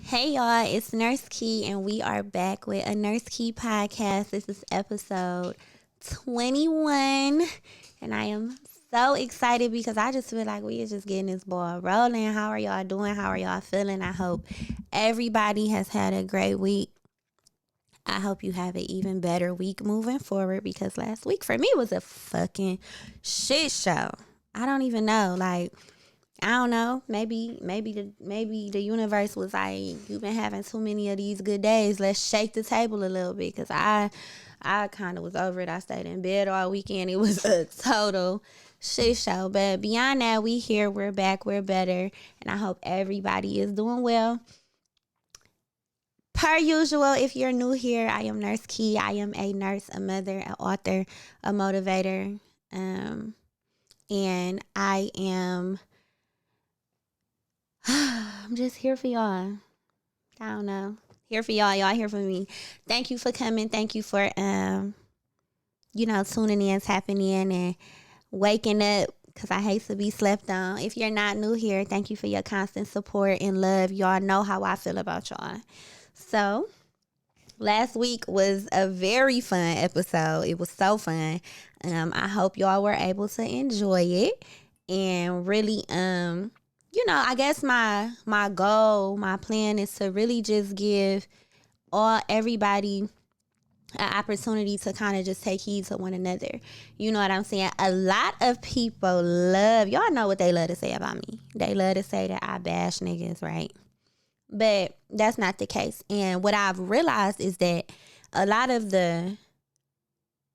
Hey y'all, it's Nurse Kee, and we are back with A Nurse Kee Podcast. This is episode 21, and I am so excited because I just feel like we are just getting this ball rolling. How are y'all doing? How are y'all feeling? I hope everybody has had a great week. I hope you have an even better week moving forward because last week for me was a fucking shit show. I don't even know, I don't know. Maybe the universe was like, you've been having too many of these good days. Let's shake the table a little bit, because I kind of was over it. I stayed in bed all weekend. It was a total shit show. But beyond that, we here. We're back. We're better, and I hope everybody is doing well. Per usual, if you're new here, I am Nurse Kee. I am a nurse, a mother, an author, a motivator, and I am. I'm just here for y'all. I don't know. Here for y'all. Y'all here for me. Thank you for coming. Thank you for tuning in, tapping in, and waking up, because I hate to be slept on. If you're not new here, thank you for your constant support and love. Y'all know how I feel about y'all. So last week was a very fun episode. It was so fun. I hope y'all were able to enjoy it and really I guess my goal, my plan is to really just give everybody an opportunity to kind of just take heed to one another. You know what I'm saying? A lot of people y'all know what they love to say about me. They love to say that I bash niggas, right? But that's not the case. And what I've realized is that a lot of the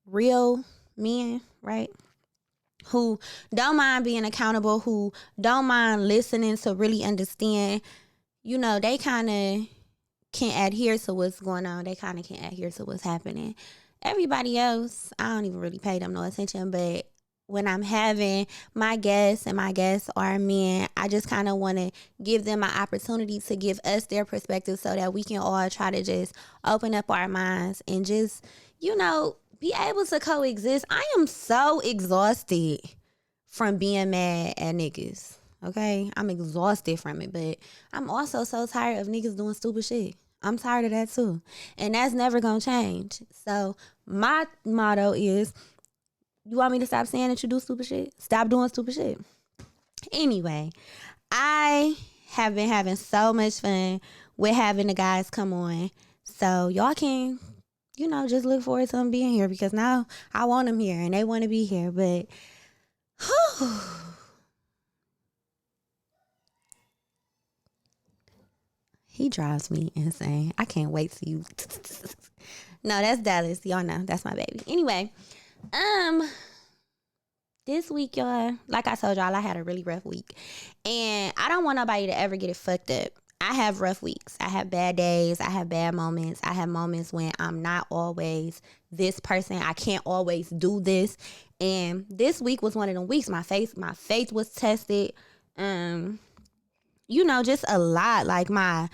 real men, right, who don't mind being accountable, who don't mind listening to really understand, they kind of can adhere to what's going on. They kind of can adhere to what's happening. Everybody else, I don't even really pay them no attention. But when I'm having my guests, and my guests are men, I just kind of want to give them an opportunity to give us their perspective so that we can all try to just open up our minds and just, be able to coexist. I am so exhausted from being mad at niggas. Okay? I'm exhausted from it, but I'm also so tired of niggas doing stupid shit. I'm tired of that too. And that's never gonna change. So my motto is, you want me to stop saying that you do stupid shit? Stop doing stupid shit. Anyway, I have been having so much fun with having the guys come on. So y'all can, just look forward to them being here, because now I want them here and they want to be here. But he drives me insane. I can't wait to you. No, that's Dallas. Y'all know that's my baby. Anyway, this week, y'all, like I told y'all, I had a really rough week, and I don't want nobody to ever get it fucked up. I have rough weeks. I have bad days. I have bad moments. I have moments when I'm not always this person. I can't always do this. And this week was one of them weeks. My faith was tested. Just a lot. Like my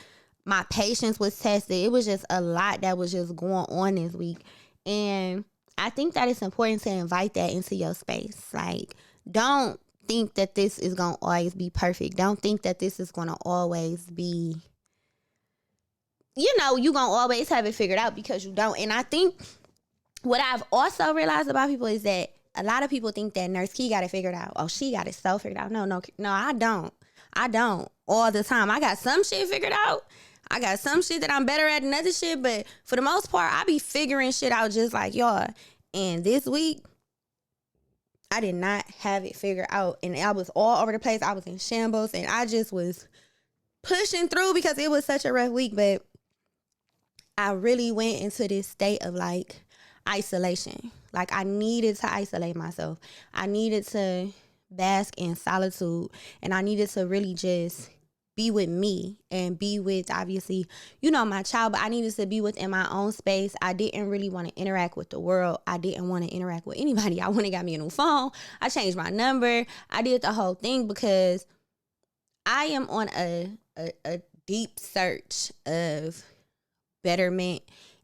patience was tested. It was just a lot that was just going on this week. And I think that it's important to invite that into your space. Like, don't think that this is going to always be perfect. Don't think that this is going to always be, you're going to always have it figured out, because you don't. And I think what I've also realized about people is that a lot of people think that Nurse Kee got it figured out. Oh, she got it so figured out. No, I don't. I don't all the time. I got some shit figured out. I got some shit that I'm better at than other shit, but for the most part, I be figuring shit out just like y'all. And this week, I did not have it figured out, and I was all over the place. I was in shambles, and I just was pushing through because it was such a rough week. But I really went into this state of isolation. Like, I needed to isolate myself. I needed to bask in solitude, and I needed to really just be with me and be with, obviously, my child, but I needed to be within my own space. I didn't really want to interact with the world. I didn't want to interact with anybody. I went and got me a new phone. I changed my number. I did the whole thing because I am on a deep search of betterment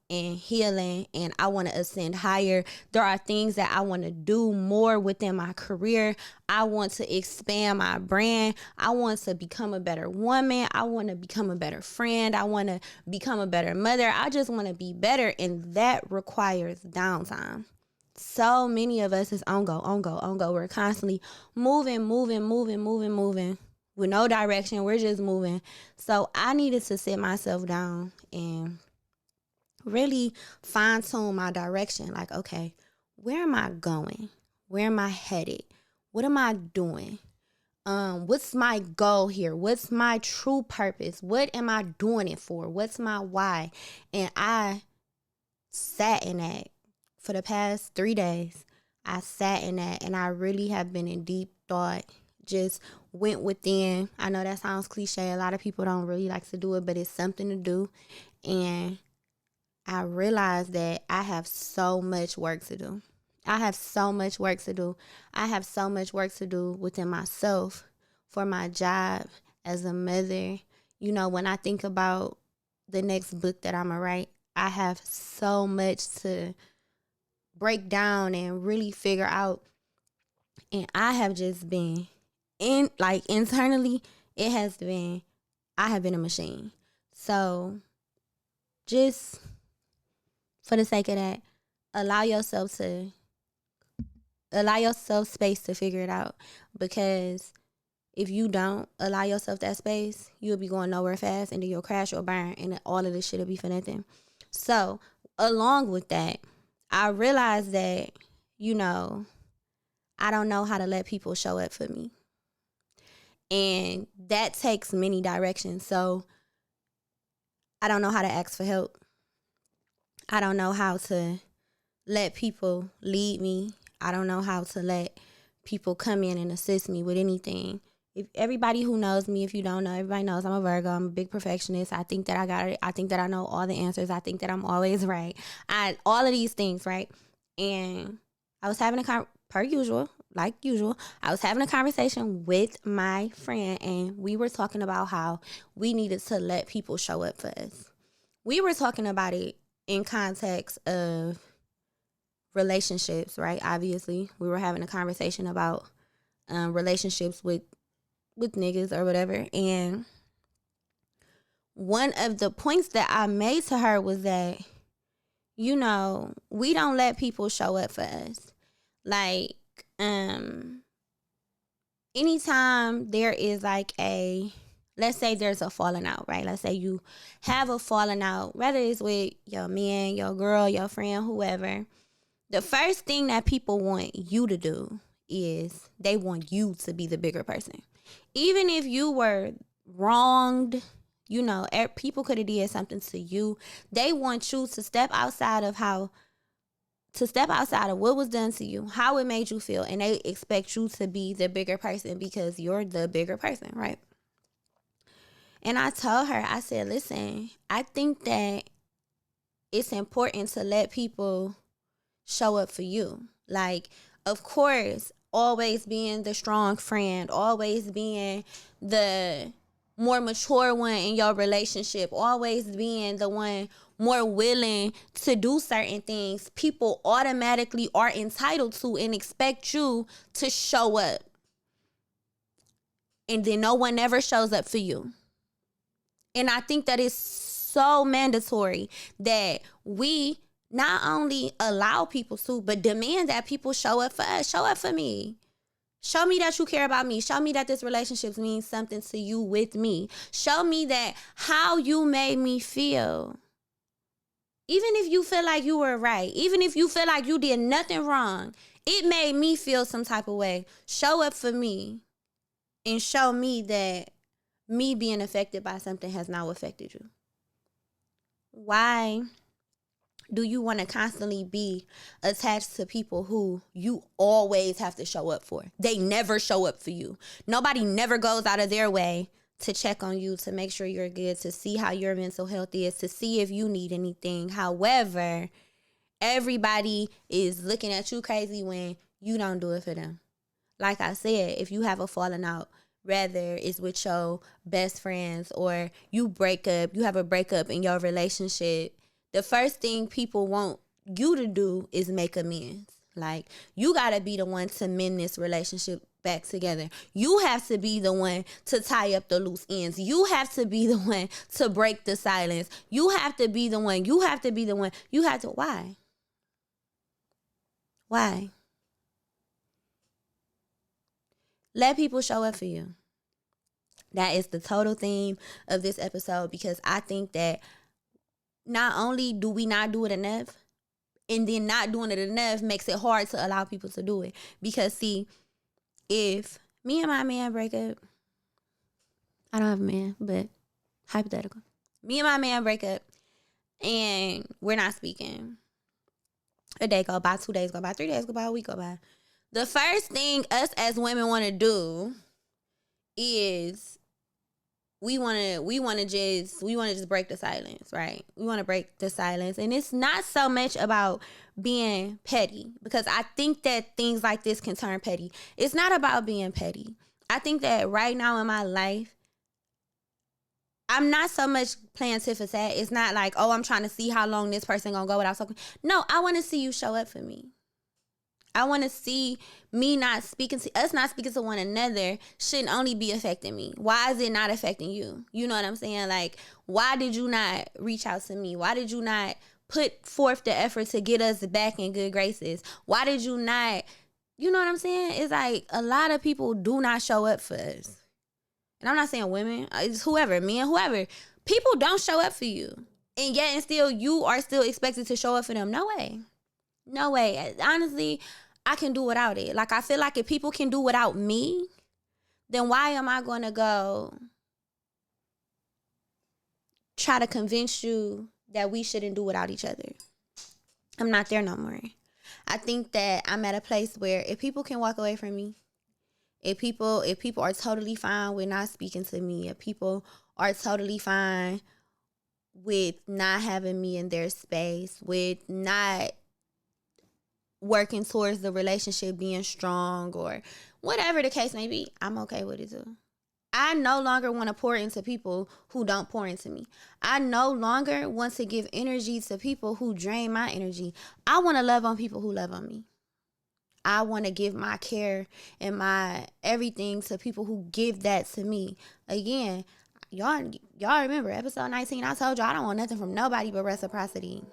and healing, and I want to ascend higher. There are things that I want to do more within my career. I want to expand my brand. I want to become a better woman. I want to become a better friend. I want to become a better mother. I just want to be better, and that requires downtime. So many of us is on go. We're constantly moving with no direction. We're just moving. So I needed to sit myself down and really fine tune my direction. Like, okay, where am I going? Where am I headed? What am I doing? What's my goal here? What's my true purpose? What am I doing it for? What's my why? And I sat in that for the past 3 days. I sat in that, and I really have been in deep thought. Just went within. I know that sounds cliche. A lot of people don't really like to do it, but it's something to do. And I realized that I have so much work to do. I have so much work to do. I have so much work to do within myself, for my job, as a mother. You know, when I think about the next book that I'm going to write, I have so much to break down and really figure out. And I have just been internally, I have been a machine. So just for the sake of that, allow yourself space to figure it out. Because if you don't allow yourself that space, you'll be going nowhere fast, and then you'll crash or burn, and all of this shit will be for nothing. So along with that, I realized that, I don't know how to let people show up for me. And that takes many directions. So I don't know how to ask for help. I don't know how to let people lead me. I don't know how to let people come in and assist me with anything. If everybody who knows me, if you don't know, everybody knows I'm a Virgo. I'm a big perfectionist. I think that I got it. I think that I know all the answers. I think that I'm always right. All of these things, right? And I was having like usual, I was having a conversation with my friend, and we were talking about how we needed to let people show up for us. We were talking about it in context of relationships, right? Obviously, we were having a conversation about relationships with niggas or whatever. And one of the points that I made to her was that, we don't let people show up for us. Like, anytime there is let's say there's a falling out, right? Let's say you have a falling out, whether it's with your man, your girl, your friend, whoever. The first thing that people want you to do is they want you to be the bigger person. Even if you were wronged, people could have did something to you. They want you to step outside of what was done to you, how it made you feel. And they expect you to be the bigger person because you're the bigger person, right? And I told her, I said, listen, I think that it's important to let people show up for you. Like, of course, always being the strong friend, always being the more mature one in your relationship, always being the one more willing to do certain things, people automatically are entitled to and expect you to show up. And then no one ever shows up for you. And I think that is so mandatory that we not only allow people to, but demand that people show up for us. Show up for me. Show me that you care about me. Show me that this relationship means something to you with me. Show me that how you made me feel. Even if you feel like you were right, even if you feel like you did nothing wrong, it made me feel some type of way. Show up for me and show me that me being affected by something has now affected you. Why do you want to constantly be attached to people who you always have to show up for? They never show up for you. Nobody never goes out of their way to check on you, to make sure you're good, to see how your mental health is, to see if you need anything. However, everybody is looking at you crazy when you don't do it for them. Like I said, if you have a falling out, whether it's with your best friends or you have a breakup in your relationship, the first thing people want you to do is make amends. Like, you got to be the one to mend this relationship back together. You have to be the one to tie up the loose ends. You have to be the one to break the silence. You have to be the one. You have to be the one. You have to. Why? Why? Let people show up for you. That is the total theme of this episode, because I think that not only do we not do it enough, and then not doing it enough makes it hard to allow people to do it. Because, see, if me and my man break up, I don't have a man, but hypothetical. Me and my man break up, and we're not speaking. A day go by, 2 days go by, 3 days go by, a week go by. The first thing us as women want to do is we want to just break the silence, right? We want to break the silence. And it's not so much about being petty, because I think that things like this can turn petty. It's not about being petty. I think that right now in my life, I'm not so much playing tit for tat. It's not like, oh, I'm trying to see how long this person gonna go without talking. No, I want to see you show up for me. I want to see me not speaking to us, not speaking to one another shouldn't only be affecting me. Why is it not affecting you? You know what I'm saying? Like, why did you not reach out to me? Why did you not put forth the effort to get us back in good graces? Why did you not, you know what I'm saying? It's like a lot of people do not show up for us. And I'm not saying women, it's whoever, men, whoever. People don't show up for you. And yet and still, you are still expected to show up for them. No way. No way. Honestly, I can do without it. Like, I feel like if people can do without me, then why am I going to go try to convince you that we shouldn't do without each other? I'm not there no more. I think that I'm at a place where if people can walk away from me, if people are totally fine with not speaking to me, if people are totally fine with not having me in their space, with not working towards the relationship being strong, or whatever the case may be, I'm okay with it too. I no longer want to pour into people who don't pour into me. I no longer want to give energy to people who drain my energy. I want to love on people who love on me. I want to give my care and my everything to people who give that to me. Again, y'all remember episode 19, I told y'all I don't want nothing from nobody but reciprocity.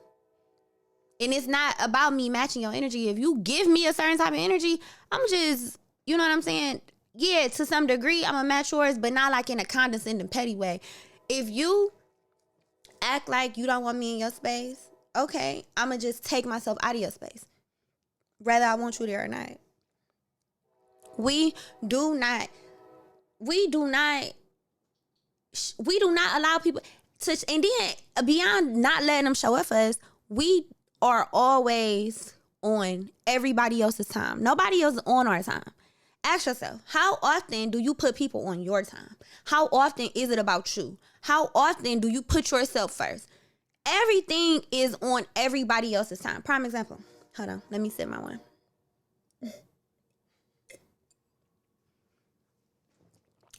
And it's not about me matching your energy. If you give me a certain type of energy, I'm just, you know what I'm saying? Yeah, to some degree, I'm going to match yours, but not like in a condescending, petty way. If you act like you don't want me in your space, okay, I'm going to just take myself out of your space, whether I want you there or not. We do not allow people to, and then beyond not letting them show up for us, we are always on everybody else's time. Nobody else is on our time. Ask yourself, how often do you put people on your time? How often is it about you? How often do you put yourself first? Everything is on everybody else's time. Prime example. Hold on. Let me sip my wine.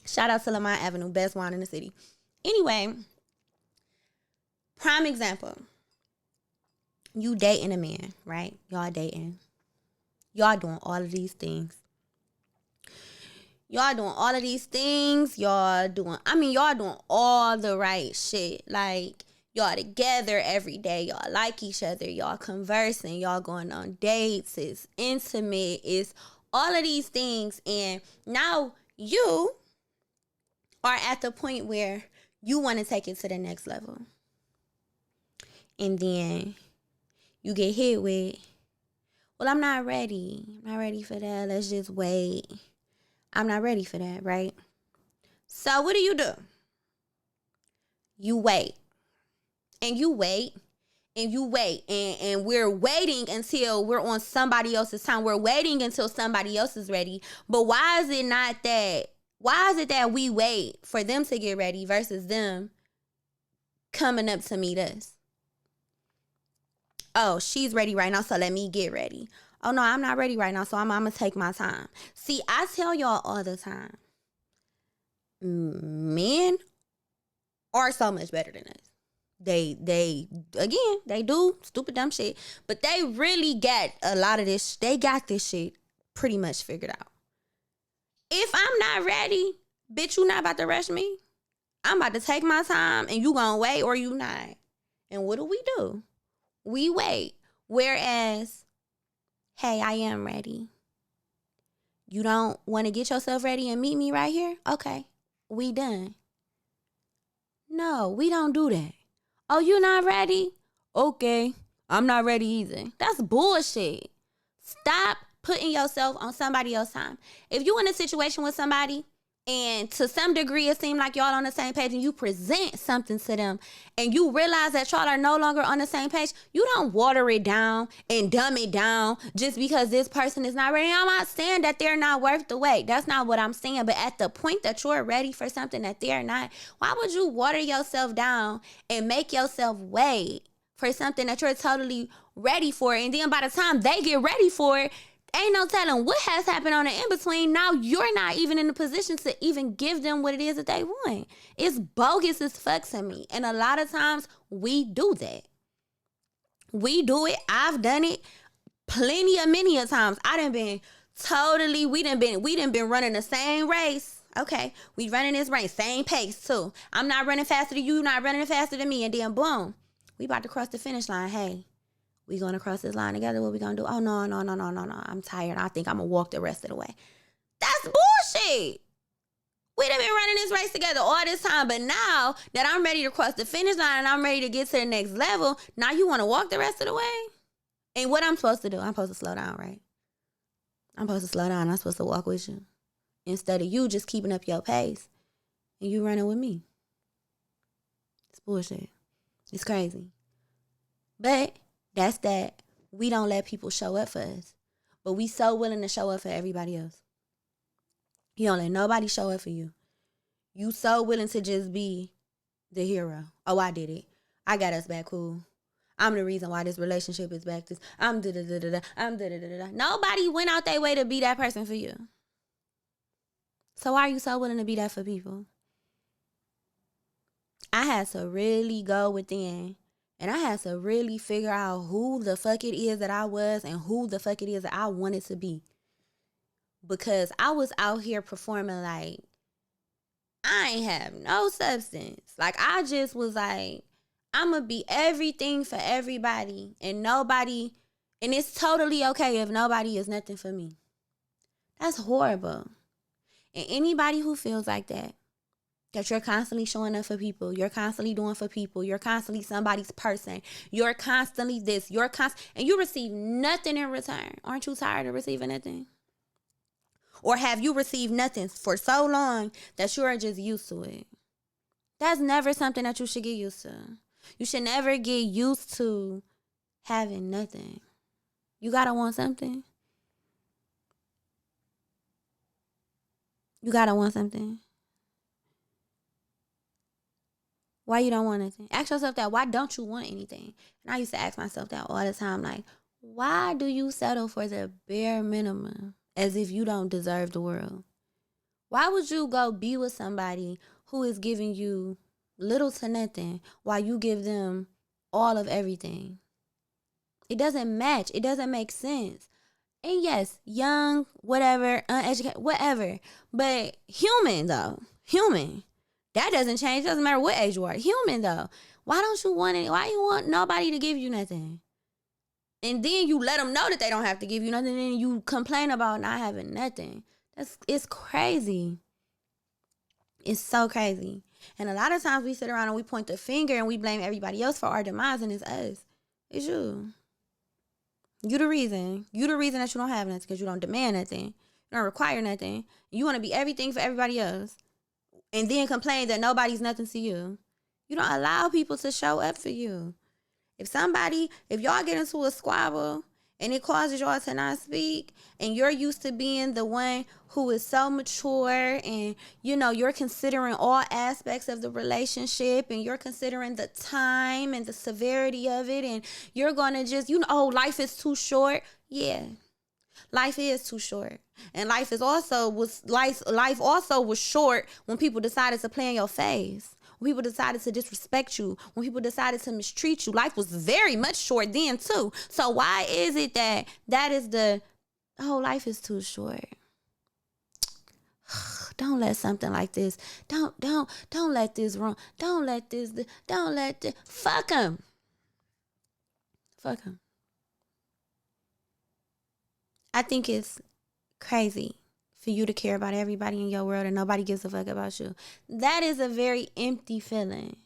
Shout out to Lamont Avenue, best wine in the city. Anyway, prime example. You dating a man, right? Y'all dating. Y'all doing all of these things. Y'all doing all the right shit. Like, y'all together every day. Y'all like each other. Y'all conversing. Y'all going on dates. It's intimate. It's all of these things. And now you are at the point where you want to take it to the next level. And then you get hit with, well, I'm not ready. I'm not ready for that. Let's just wait. I'm not ready for that, right? So what do? You wait. And you wait. And you wait. And we're waiting until we're on somebody else's time. We're waiting until somebody else is ready. But why is it that we wait for them to get ready versus them coming up to meet us? Oh, she's ready right now, so let me get ready. Oh, no, I'm not ready right now, so I'm going to take my time. See, I tell y'all all the time, men are so much better than us. They do stupid dumb shit, but they really got a lot of this. They got this shit pretty much figured out. If I'm not ready, bitch, you not about to rush me. I'm about to take my time, and you gonna wait or you not. And what do? We wait. Whereas, hey, I am ready. You don't want to get yourself ready and meet me right here? Okay, we done. No, we don't do that. Oh, you not ready? Okay, I'm not ready either. That's bullshit. Stop putting yourself on somebody else's time. If you in a situation with somebody and to some degree it seems like y'all on the same page and you present something to them and you realize that y'all are no longer on the same page, you don't water it down and dumb it down just because this person is not ready. I'm not saying that they're not worth the wait. That's not what I'm saying. But at the point that you're ready for something that they're not, why would you water yourself down and make yourself wait for something that you're totally ready for? And then by the time they get ready for it, ain't no telling what has happened on the in-between. Now you're not even in the position to even give them what it is that they want. It's bogus as fuck to me. And a lot of times we do that. We do it. I've done it many a times. We done been running the same race. Okay, we running this race, same pace too. I'm not running faster than you, not running faster than me. And then boom, we about to cross the finish line. Hey, we gonna cross this line together. What we gonna do? Oh, no. I'm tired. I think I'm gonna walk the rest of the way. That's bullshit. We done been running this race together all this time. But now that I'm ready to cross the finish line and I'm ready to get to the next level, now you wanna walk the rest of the way? And what I'm supposed to do? I'm supposed to slow down, right? I'm supposed to slow down. I'm supposed to walk with you. Instead of you just keeping up your pace and you running with me. It's bullshit. It's crazy. But that's that we don't let people show up for us. But we so willing to show up for everybody else. You don't let nobody show up for you. You so willing to just be the hero. Oh, I did it. I got us back cool. I'm the reason why this relationship is back this. I'm da-da-da-da-da. I'm da-da-da-da-da. Nobody went out their way to be that person for you. So why are you so willing to be that for people? I had to really go within. And I had to really figure out who the fuck it is that I was and who the fuck it is that I wanted to be. Because I was out here performing like I ain't have no substance. Like I just was like, I'm going to be everything for everybody and nobody. And it's totally okay if nobody is nothing for me. That's horrible. And anybody who feels like that you're constantly showing up for people, you're constantly doing for people, you're constantly somebody's person, you're constantly this, and you receive nothing in return. Aren't you tired of receiving nothing? Or have you received nothing for so long that you are just used to it? That's never something that you should get used to. You should never get used to having nothing. You gotta want something. You gotta want something. Why you don't want anything? Ask yourself that. Why don't you want anything? And I used to ask myself that all the time. Like, why do you settle for the bare minimum as if you don't deserve the world? Why would you go be with somebody who is giving you little to nothing while you give them all of everything? It doesn't match. It doesn't make sense. And yes, young, whatever, uneducated, whatever. But human, though. Human. That doesn't change. It doesn't matter what age you are. Human, though. Why don't you want it? Why you want nobody to give you nothing? And then you let them know that they don't have to give you nothing. And you complain about not having nothing. It's crazy. It's so crazy. And a lot of times we sit around and we point the finger and we blame everybody else for our demise, and it's us. It's you. You the reason. You the reason that you don't have nothing because you don't demand nothing. You don't require nothing. You want to be everything for everybody else. And then complain that nobody's nothing to you. You don't allow people to show up for you. If y'all get into a squabble and it causes y'all to not speak, and you're used to being the one who is so mature and, you're considering all aspects of the relationship and you're considering the time and the severity of it, and you're going to just, life is too short. Yeah. Life is too short. And life also was short when people decided to play in your face. people decided to disrespect you, when people decided to mistreat you. Life was very much short then too. So why is it that is the whole life is too short? Don't let something like this. Don't let this wrong. Don't let this. Fuck them. Fuck them. I think it's crazy for you to care about everybody in your world and nobody gives a fuck about you. That is a very empty feeling.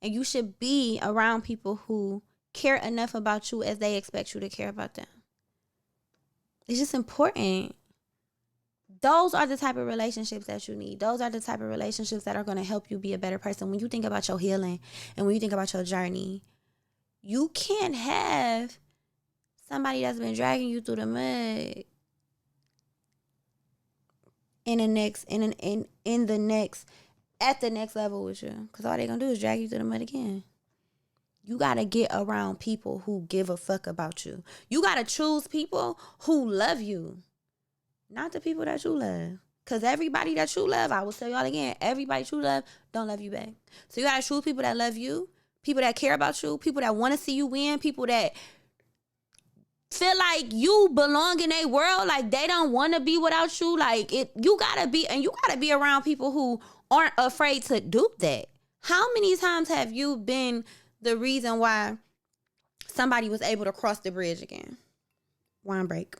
And you should be around people who care enough about you as they expect you to care about them. It's just important. Those are the type of relationships that you need. Those are the type of relationships that are going to help you be a better person. When you think about your healing and when you think about your journey, you can't have somebody that's been dragging you through the mud at the next level with you. Because all they're going to do is drag you through the mud again. You got to get around people who give a fuck about you. You got to choose people who love you. Not the people that you love. Because everybody that you love, I will tell y'all again, everybody that you love don't love you back. So you got to choose people that love you, people that care about you, people that want to see you win, people that feel like you belong in a world, like they don't want to be without you. Like you got to be around people who aren't afraid to do that. How many times have you been the reason why somebody was able to cross the bridge again? Wine break.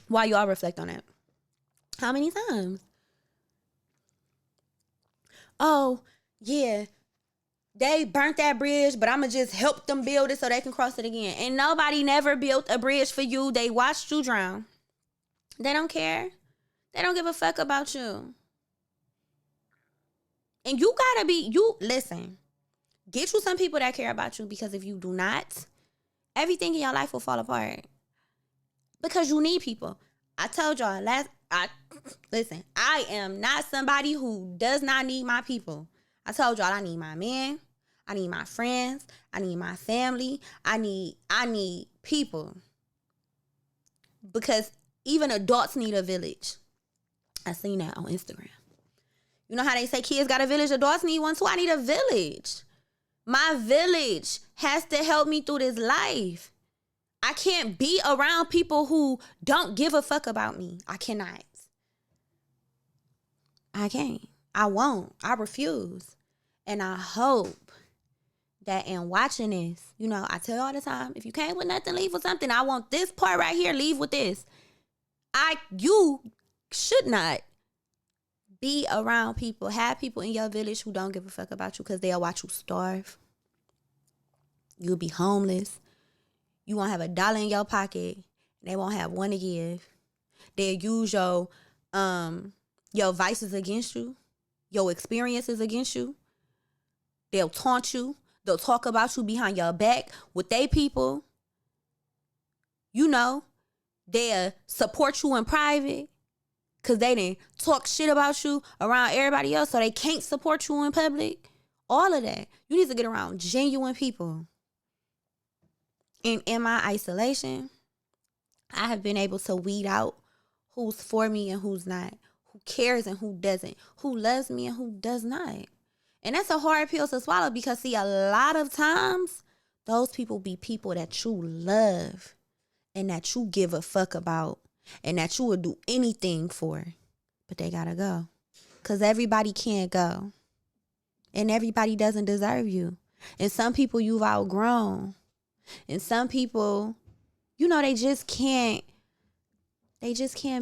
While y'all reflect on it. How many times? Oh, yeah. They burnt that bridge, but I'm going to just help them build it so they can cross it again. And nobody never built a bridge for you. They watched you drown. They don't care. They don't give a fuck about you. And you got to listen, get you some people that care about you, because if you do not, everything in your life will fall apart. Because you need people. I told y'all listen, I am not somebody who does not need my people. I told y'all I need my man, I need my friends, I need my family, I need people. Because even adults need a village. I seen that on Instagram. You know how they say kids got a village, adults need one too? I need a village. My village has to help me through this life. I can't be around people who don't give a fuck about me. I cannot. I can't. I won't. I refuse. And I hope that in watching this, I tell you all the time, if you came with nothing, leave with something. I want this part right here, leave with this. You should not be around people, have people in your village who don't give a fuck about you, because they'll watch you starve. You'll be homeless. You won't have $1 in your pocket. They won't have one to give. They'll use your vices against you, your experiences against you. They'll taunt you. They'll talk about you behind your back with they people. They'll support you in private because they didn't talk shit about you around everybody else, so they can't support you in public. All of that. You need to get around genuine people. And in my isolation, I have been able to weed out who's for me and who's not, who cares and who doesn't, who loves me and who does not. And that's a hard pill to swallow, because, see, a lot of times, those people be people that you love and that you give a fuck about and that you would do anything for. But they gotta go. Because everybody can't go. And everybody doesn't deserve you. And some people you've outgrown. And some people, they just can't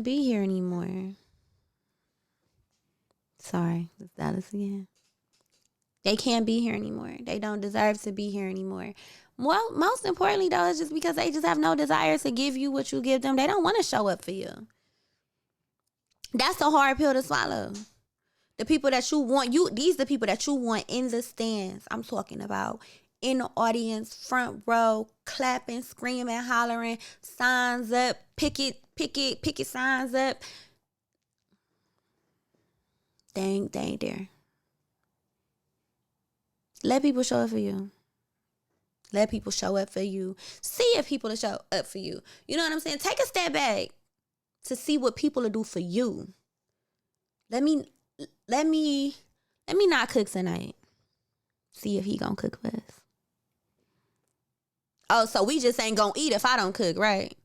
be here anymore. Sorry, it's Dallas again. They can't be here anymore. They don't deserve to be here anymore. Well, most importantly, though, it's just because they just have no desire to give you what you give them. They don't want to show up for you. That's a hard pill to swallow. The people that you want, these are the people that you want in the stands. I'm talking about in the audience, front row, clapping, screaming, hollering, signs up, picket signs up. They ain't there. Let people show up for you. Let people show up for you. See if people will show up for you. You know what I'm saying? Take a step back. to see what people will do for you. Let me not cook tonight. See if he gonna cook for us. Oh, so we just ain't gonna eat if I don't cook, right?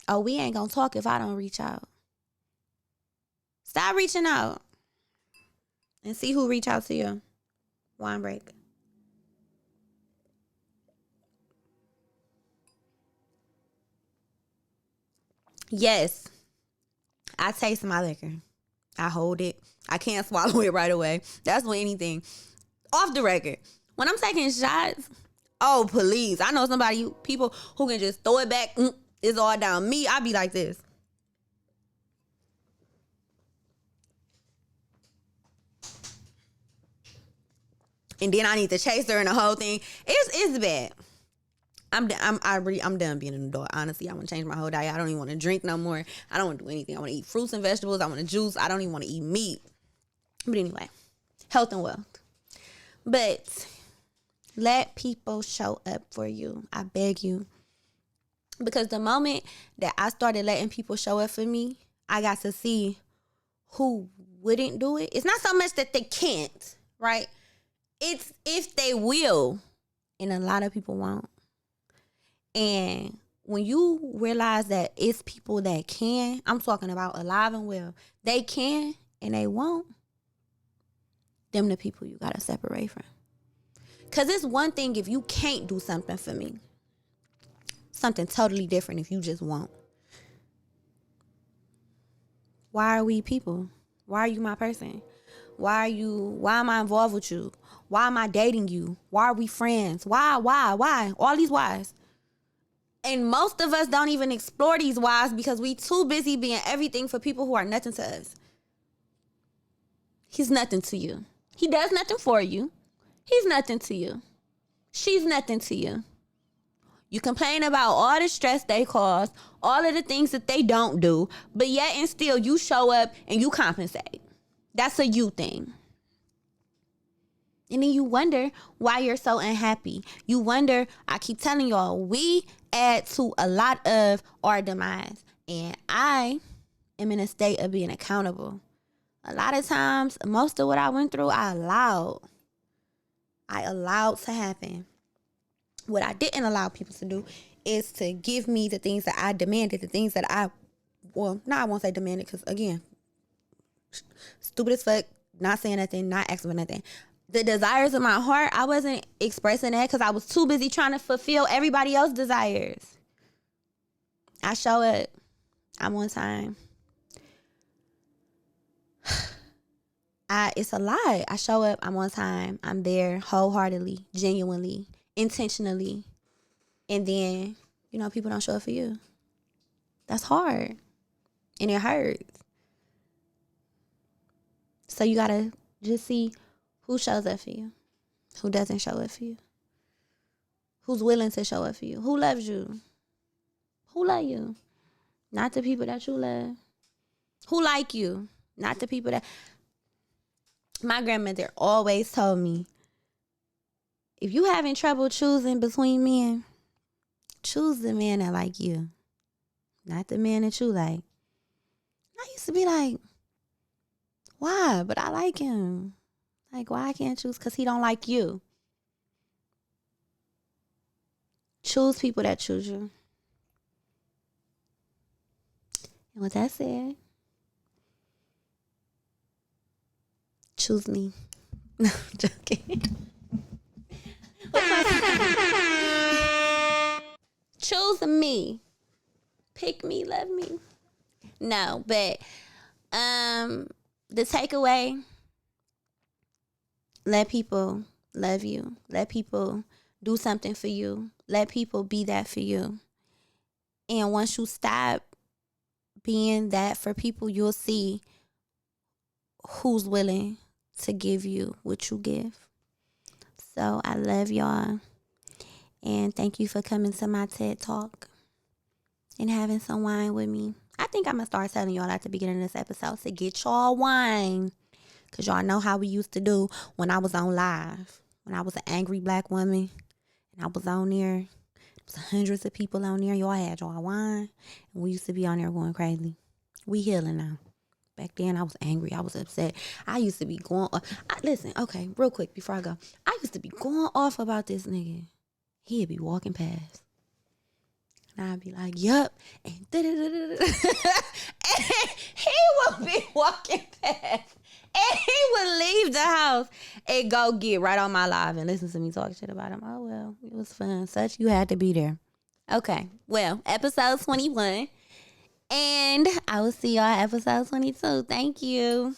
Oh, we ain't gonna talk if I don't reach out. Stop reaching out and see who reach out to you. Wine break. Yes, I taste my liquor. I hold it. I can't swallow it right away. That's with anything. Off the record. When I'm taking shots, oh, please. I know people who can just throw it back. It's all down. Me, I be like this. And then I need to chase her and the whole thing. It's bad. I'm done being an adult. Honestly, I want to change my whole diet. I don't even want to drink no more. I don't want to do anything. I want to eat fruits and vegetables. I want to juice. I don't even want to eat meat. But anyway, health and wealth. But let people show up for you. I beg you. Because the moment that I started letting people show up for me, I got to see who wouldn't do it. It's not so much that they can't, right? It's if they will. And a lot of people won't. And when you realize that it's people that can, I'm talking about alive and well, they can and they won't, them the people you got to separate from. Because it's one thing if you can't do something for me. Something totally different if you just won't. Why are we people? Why are you my person? Why am I involved with you? Why am I dating you? Why are we friends? Why? All these whys. And most of us don't even explore these whys because we too busy being everything for people who are nothing to us. He's nothing to you. He does nothing for you. He's nothing to you. She's nothing to you. You complain about all the stress they cause, all of the things that they don't do, but yet and still you show up and you compensate. That's a you thing. And then you wonder why you're so unhappy. You wonder, I keep telling y'all, we add to a lot of our demise. And I am in a state of being accountable. A lot of times, most of what I went through, I allowed to happen. What I didn't allow people to do is to give me the things that I demanded, the things that I won't say demanded because, again, stupid as fuck, not saying nothing, not asking for nothing. The desires of my heart, I wasn't expressing that because I was too busy trying to fulfill everybody else's desires. I show up. I'm on time. It's a lie. I show up. I'm on time. I'm there wholeheartedly, genuinely, intentionally. And then, people don't show up for you. That's hard. And it hurts. So you got to just see who shows up for you, who doesn't show up for you, who's willing to show up for you, who loves you, who love you, not the people that you love, who like you, not the people that... My grandmother always told me, if you having trouble choosing between men, choose the man that like you, not the man that you like. I used to be like, why? But I like him. Like, why I can't choose? Because he don't like you. Choose people that choose you. And with that said, choose me. No, I'm joking. Choose me. Pick me, love me. No, but the takeaway, let people love you. Let people do something for you. Let people be that for you. And once you stop being that for people, you'll see who's willing to give you what you give. So I love y'all. And thank you for coming to my TED Talk and having some wine with me. I think I'm going to start telling y'all at the beginning of this episode to get y'all wine. Because y'all know how we used to do when I was on live. When I was an angry black woman and I was on there. It was hundreds of people on there. Y'all had y'all wine. And we used to be on there going crazy. We healing now. Back then, I was angry. I was upset. I used to be going listen, okay, real quick before I go. I used to be going off about this nigga. He'd be walking past. And I'd be like, yup. And and he would be walking past. And he would leave the house and go get right on my live and listen to me talk shit about him. Oh, well, it was fun. Such you had to be there. Okay, well, episode 21. And I will see y'all at episode 22. Thank you.